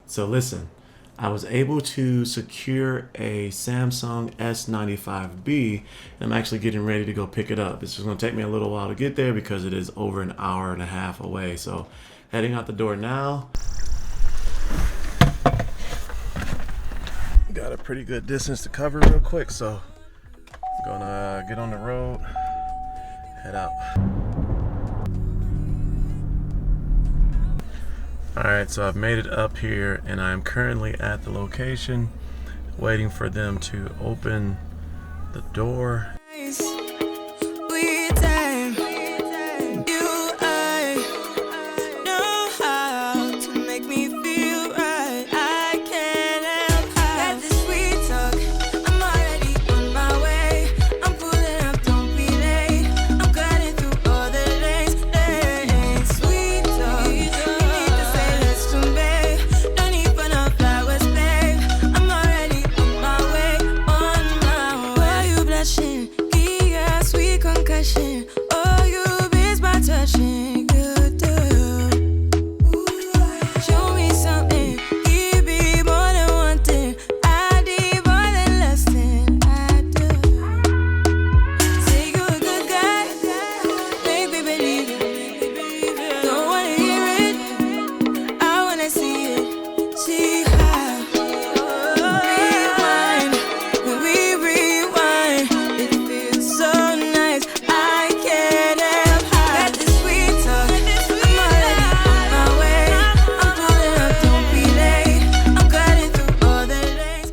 So listen, I was able to secure a Samsung S95B, and I'm actually getting ready to go pick it up. It's just going to take me a little while to get there because it is over an hour and a half away. So heading out the door now. Got a pretty good distance to cover real quick, so gonna get on the road, head out. Alright, so I've made it up here and I'm currently at the location waiting for them to open the door.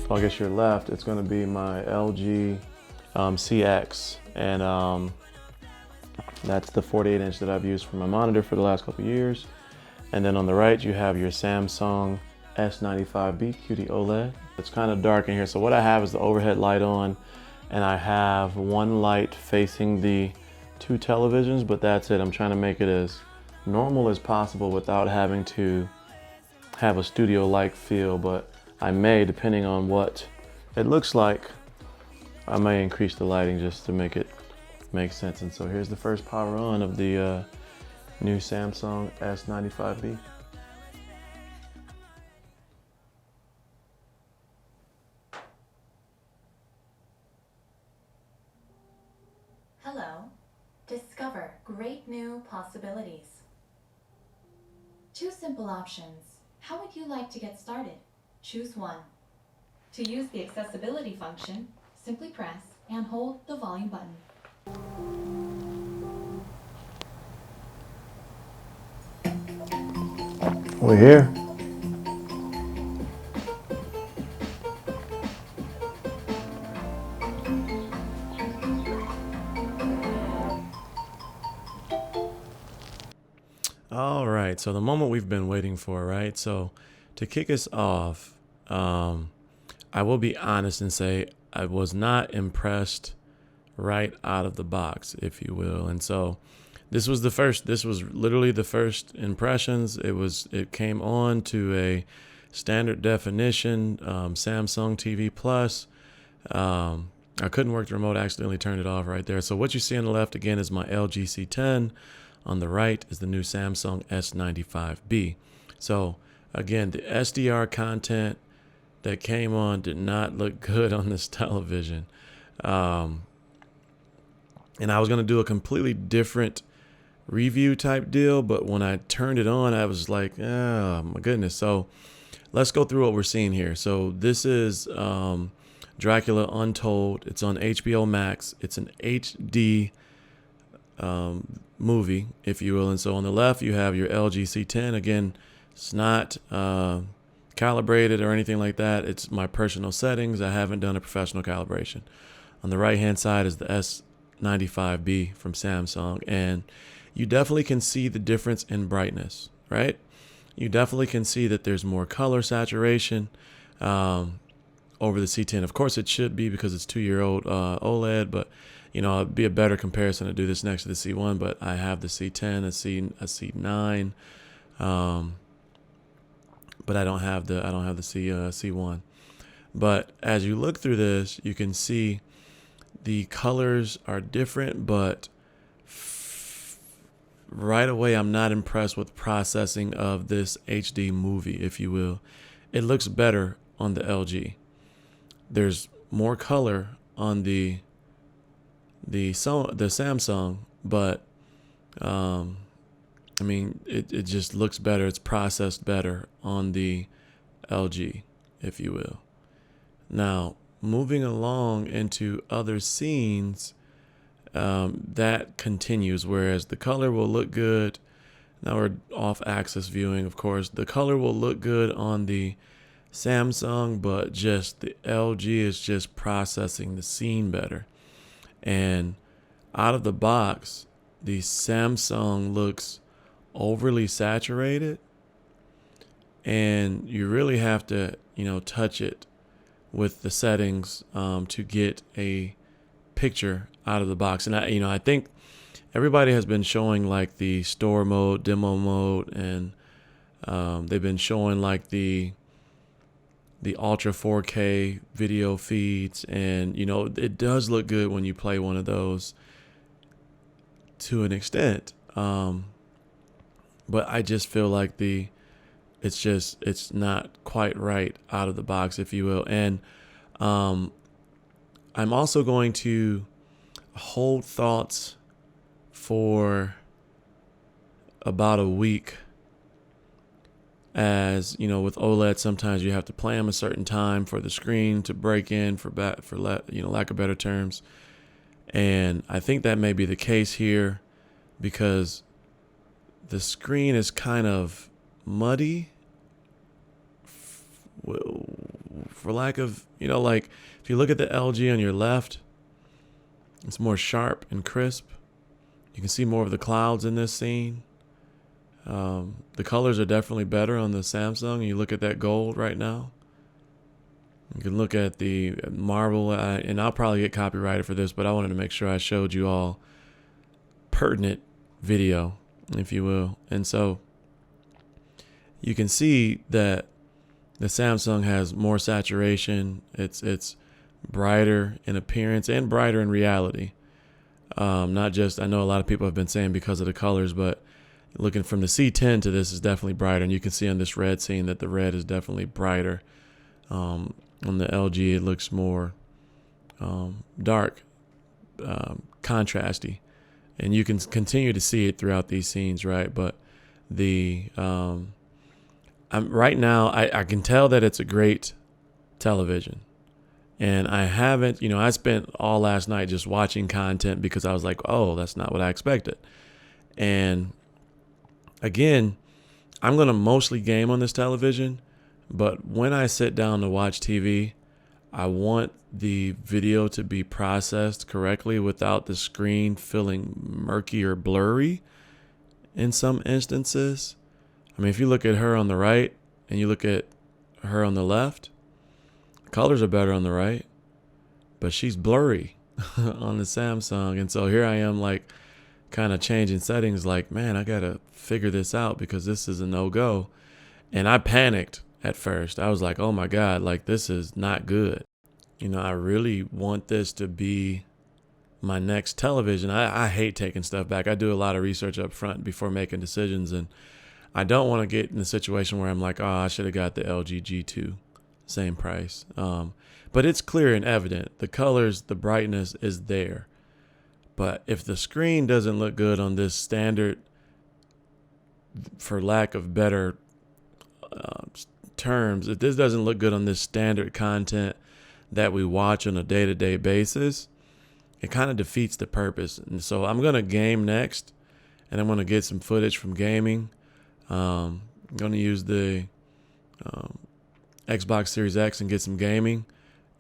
I guess your left, it's going to be my LG CX, and that's the 48-inch that I've used for my monitor for the last couple years. And then on the right, you have your Samsung S95B QD-OLED. It's kind of dark in here, so what I have is the overhead light on, and I have one light facing the two televisions, but that's it. I'm trying to make it as normal as possible without having to have a studio-like feel, but I may, depending on what it looks like, I may increase the lighting just to make it make sense. And so here's the first power on of the new Samsung S95B. Hello. Discover great new possibilities. Two simple options. How would you like to get started? Choose one. To use the accessibility function, simply press and hold the volume button. We're here. All right, so the moment we've been waiting for, right? So to kick us off, I will be honest and say I was not impressed right out of the box, if you will. And so this was literally the first impressions. It came on to a standard definition Samsung TV Plus. I couldn't work the remote, I accidentally turned it off right there. So what you see on the left again is my LG C10. On the right is the new Samsung S95B. So again, the SDR content that came on did not look good on this television. And I was going to do a completely different review type deal, but when I turned it on, I was like, oh my goodness. So let's go through what we're seeing here. So this is Dracula Untold. It's on HBO Max. It's an HD movie, if you will. And so on the left, you have your LG C10. Again, it's not calibrated or anything like that. It's my personal settings. I haven't done a professional calibration. On the right hand side is the S95B from Samsung, and you definitely can see the difference in brightness, right? You definitely can see that there's more color saturation over the C10. Of course it should be because it's 2-year-old OLED, but you know, it'd be a better comparison to do this next to the C1, but I have the C10, a C9, but I don't have the C1. But as you look through this, you can see the colors are different, but right away I'm not impressed with processing of this HD movie, if you will. it looks better on the LG. There's more color on the Samsung, but I mean, it just looks better. It's processed better on the LG, if you will. Now, moving along into other scenes, that continues, whereas the color will look good. Now we're off axis viewing, of course. The color will look good on the Samsung, but just the LG is just processing the scene better. And out of the box, the Samsung looks overly saturated, and you really have to, touch it with the settings to get a picture out of the box. And I think everybody has been showing like the store mode, demo mode, and they've been showing like the ultra 4K video feeds, and it does look good when you play one of those to an extent. But I just feel like it's not quite right out of the box, if you will. And I'm also going to hold thoughts for about a week. As with OLED, sometimes you have to play them a certain time for the screen to break in, for lack of better terms. And I think that may be the case here, because the screen is kind of muddy, for lack of, like if you look at the LG on your left, it's more sharp and crisp. You can see more of the clouds in this scene. The colors are definitely better on the Samsung. You look at that gold right now. You can look at the marble, and I'll probably get copyrighted for this, but I wanted to make sure I showed you all pertinent video, if you will. And so you can see that the Samsung has more saturation. It's brighter in appearance and brighter in reality. Not just, I know a lot of people have been saying because of the colors, but looking from the C10 to this is definitely brighter. And you can see on this red scene that the red is definitely brighter. On the LG, it looks more dark, contrasty. And you can continue to see it throughout these scenes, right? But right now, I can tell that it's a great television. And I haven't, I spent all last night just watching content because I was like, oh, that's not what I expected. And again, I'm going to mostly game on this television, but when I sit down to watch TV, I want the video to be processed correctly without the screen feeling murky or blurry in some instances. I mean, if you look at her on the right and you look at her on the left, colors are better on the right, but she's blurry on the Samsung. And so here I am, like, kind of changing settings, like, man, I gotta figure this out because this is a no-go. And I panicked at first. I was like, oh my God, like, this is not good. I really want this to be my next television. I hate taking stuff back. I do a lot of research up front before making decisions, and I don't want to get in a situation where I'm like, oh, I should have got the LG G2, same price. But it's clear and evident. The colors, the brightness is there. But if the screen doesn't look good on this standard, for lack of better terms, if this doesn't look good on this standard content that we watch on a day-to-day basis, it kind of defeats the purpose. And so I'm going to game next, and I'm going to get some footage from gaming. I'm going to use the Xbox Series X and get some gaming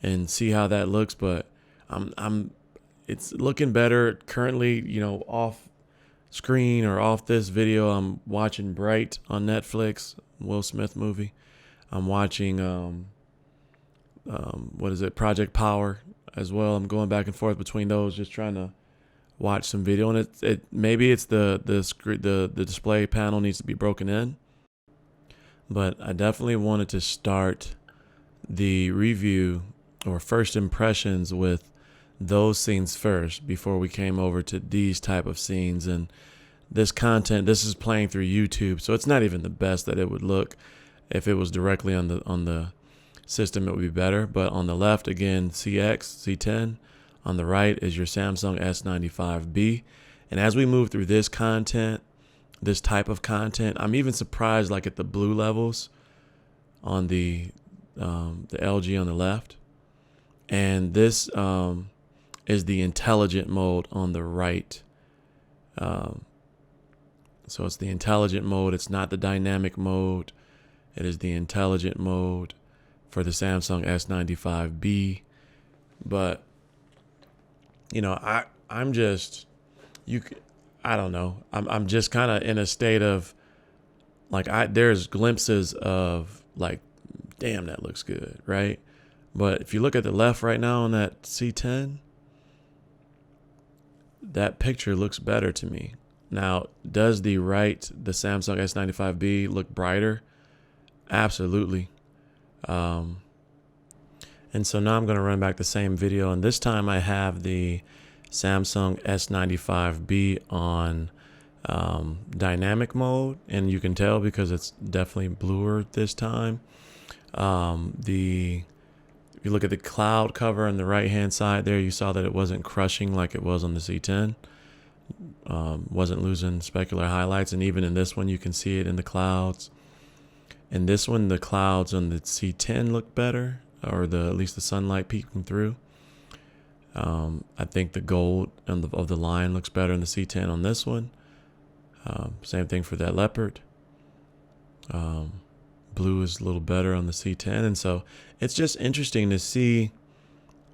and see how that looks. But it's looking better currently, off screen or off this video. I'm watching Bright on Netflix, Will Smith movie. I'm watching Project Power as well. I'm going back and forth between those, just trying to watch some video. And maybe it's the display panel needs to be broken in. But I definitely wanted to start the review or first impressions with those scenes first before we came over to these type of scenes. And this content, this is playing through YouTube, so it's not even the best that it would look. If it was directly on the system, it would be better. But on the left, again, C10. On the right is your Samsung S95B. And as we move through this content, this type of content, I'm even surprised like at the blue levels on the LG on the left. And this is the intelligent mode on the right. So it's the intelligent mode. It's not the dynamic mode. It is the intelligent mode for the Samsung S95B. But, you know, I'm just, I don't know. I'm just kind of in a state of like, there's glimpses of like, damn, that looks good, right? But if you look at the left right now on that C10, that picture looks better to me. Now, does the Samsung S95B look brighter? Absolutely. And so now I'm going to run back the same video, and this time I have the Samsung S95B on dynamic mode, and you can tell because it's definitely bluer this time. If you look at the cloud cover on the right hand side there, you saw that it wasn't crushing like it was on the C10. Wasn't losing specular highlights, and even in this one you can see it in the clouds. In this one, the clouds on the C10 look better, or at least the sunlight peeking through. I think the gold of the line looks better in the C10 on this one. Same thing for that leopard. Blue is a little better on the C10, and so it's just interesting to see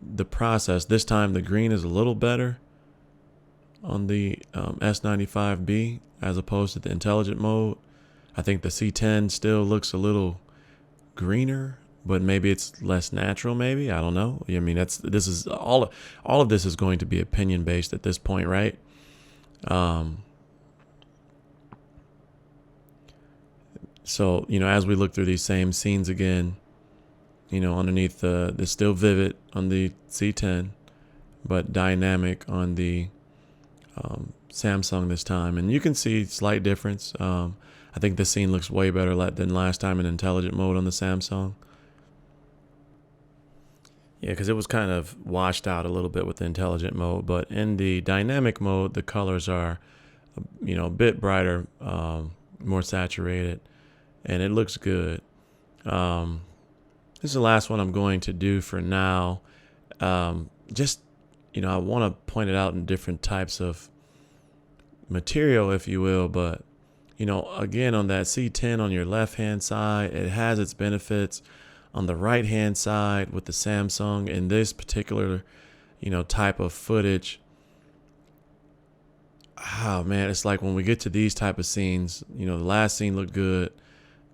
the process. This time the green is a little better on the S95B as opposed to the intelligent mode. I think the C10 still looks a little greener, but maybe it's less natural. Maybe, I don't know. I mean, this is all of this is going to be opinion based at this point, right? So, you know, as we look through these same scenes again, you know, underneath they're still vivid on the C10, but dynamic on the Samsung this time. And you can see slight difference. I think this scene looks way better than last time in intelligent mode on the Samsung. Yeah, because it was kind of washed out a little bit with the intelligent mode. But in the dynamic mode, the colors are, you know, a bit brighter, more saturated, and it looks good. This is the last one I'm going to do for now. Just, you know, I want to point it out in different types of material, if you will. But, you know, again, on that C10 on your left-hand side, it has its benefits. On the right-hand side with the Samsung in this particular, you know, type of footage, oh man, it's like when we get to these type of scenes, you know, the last scene looked good.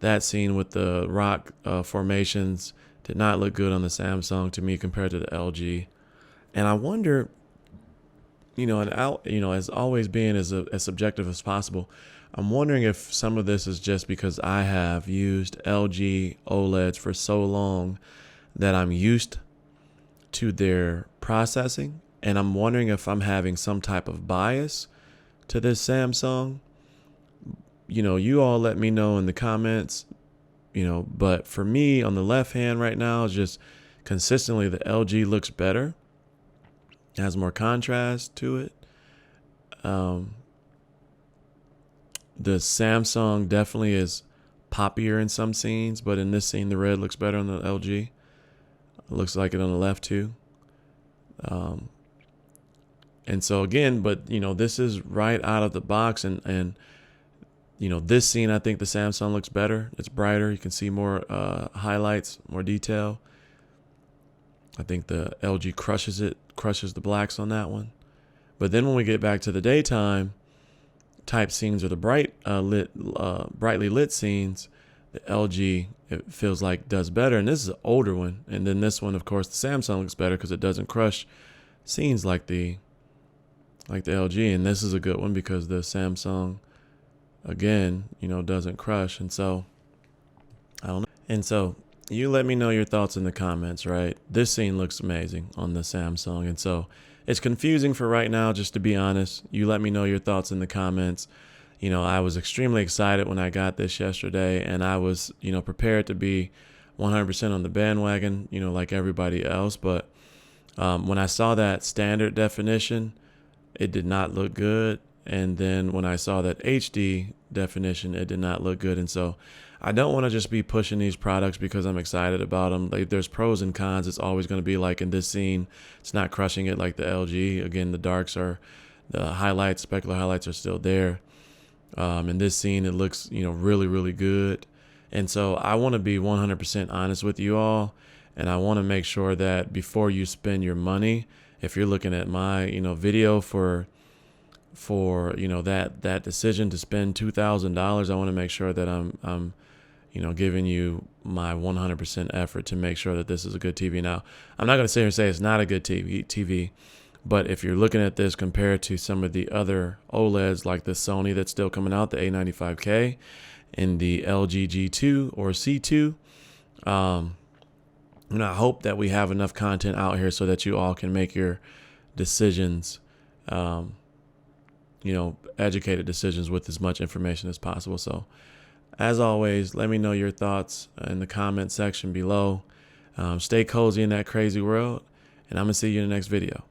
That scene with the rock formations did not look good on the Samsung to me compared to the LG. And I wonder, you know, as always being as subjective as possible, I'm wondering if some of this is just because I have used LG OLEDs for so long that I'm used to their processing. And I'm wondering if I'm having some type of bias to this Samsung. You know, you all let me know in the comments, you know, but for me on the left hand right now, is just consistently the LG looks better. It has more contrast to it. The Samsung definitely is poppier in some scenes, but in this scene, the red looks better on the LG. It looks like it on the left too. And so again, but you know, this is right out of the box, and you know, this scene, I think the Samsung looks better. It's brighter. You can see more highlights, more detail. I think the LG crushes the blacks on that one. But then when we get back to the daytime type scenes or the brightly lit scenes, the LG, it feels like does better. And this is an older one. And then this one, of course, the Samsung looks better because it doesn't crush scenes like the LG. And this is a good one because the Samsung, again, you know, doesn't crush. And so, I don't know. And so you let me know your thoughts in the comments, right? This scene looks amazing on the Samsung. And so it's confusing for right now, just to be honest. You let me know your thoughts in the comments. I was extremely excited when I got this yesterday, and I was, prepared to be 100% on the bandwagon, like everybody else. But when I saw that standard definition, it did not look good. And then when I saw that HD definition, it did not look good. And so I don't want to just be pushing these products because I'm excited about them. Like, there's pros and cons. It's always going to be like in this scene, it's not crushing it like the LG. Again, the highlights, specular highlights are still there. In this scene, it looks, really, really good. And so I want to be 100% honest with you all. And I want to make sure that before you spend your money, if you're looking at my, video for that decision to spend $2,000, I want to make sure that I'm giving you my 100% effort to make sure that this is a good TV. Now, I'm not going to sit here and say it's not a good TV, but if you're looking at this compared to some of the other OLEDs like the Sony that's still coming out, the A95K, and the LG G2 or C2, I hope that we have enough content out here so that you all can make your decisions, educated decisions with as much information as possible. So, as always, let me know your thoughts in the comment section below. Stay cozy in that crazy world, and I'm going to see you in the next video.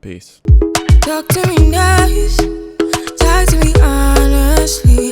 Peace. Talk to me nice, talk to me honestly.